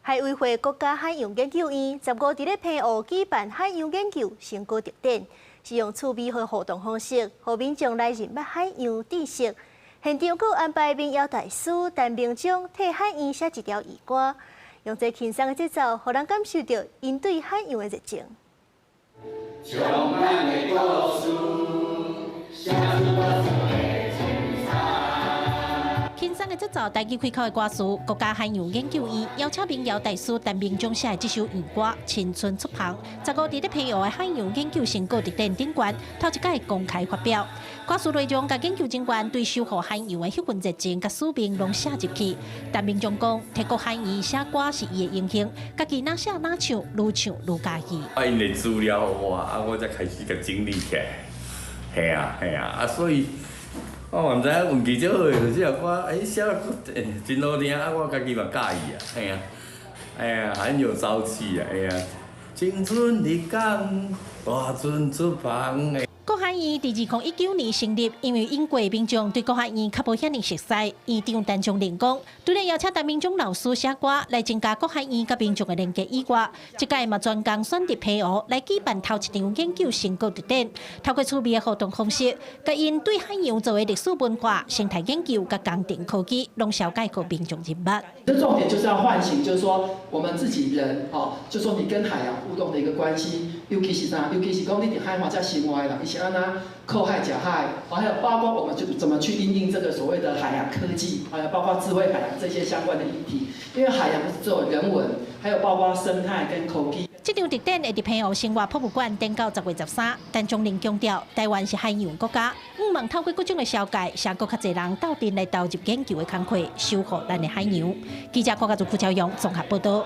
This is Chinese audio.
海委會國家海洋研究院15日在澎湖舉辦海洋研究成果特展，是用趣味和互動方式，讓民眾來認識海洋知識。現場還安排民謠大師陳明忠替海洋寫一條兒歌，用這輕鬆的節奏，讓人感受到因對海洋的熱情。輕鬆的節奏，帶起開口的歌詞。國家海洋研究院邀請民謠大師陳明忠寫的這首兒歌《青春觸碰》，15日在澎湖的海洋研究成果特展頂端頭一屆公開發表。歌詞內容甲研究人員對守護海洋的迄份熱情甲使命攏寫入去。陳明忠講，替國海洋寫歌是伊的榮幸，家己哪寫哪唱，愈唱愈家己。因的資料我才開始甲整理起來。係啊，所以。我唔知影運氣足好，就這首歌，寫得真好聽，我家己嘛喜意啊，很有朝氣啊，青春的港，大船出航。國海院在2019年成立，因為英國民眾對國海院較無遐爾熟悉。院長陳松伶講，除了邀請陳明忠老師寫歌來增加國海院甲民眾的連結以外，這屆嘛專工選擇澎湖來舉辦頭一場研究成果特展，透過趣味的互動方式，甲因對海洋做的歷史文化、生態研究甲工程科技，攏小概給民眾認識。這重點就是要喚醒，就是說我們自己人，就說你跟海洋互動的一個關係，尤其是講你在海灣在生活的人，安那靠海甲海，還有包括我們就怎麼去因應這個所謂的海洋科技，還有包括智慧海洋這些相關的議題。因為海洋不是只有人文，還有包括生態跟科技。這場特展會在澎湖生活博物館展到10月13日。陳松伶強調，台灣是海洋國家，毋茫透過各種的小解，讓更較儕人鬥陣來投入研究的工作，守護咱的海洋。記者郭家祖、傅超陽綜合報道。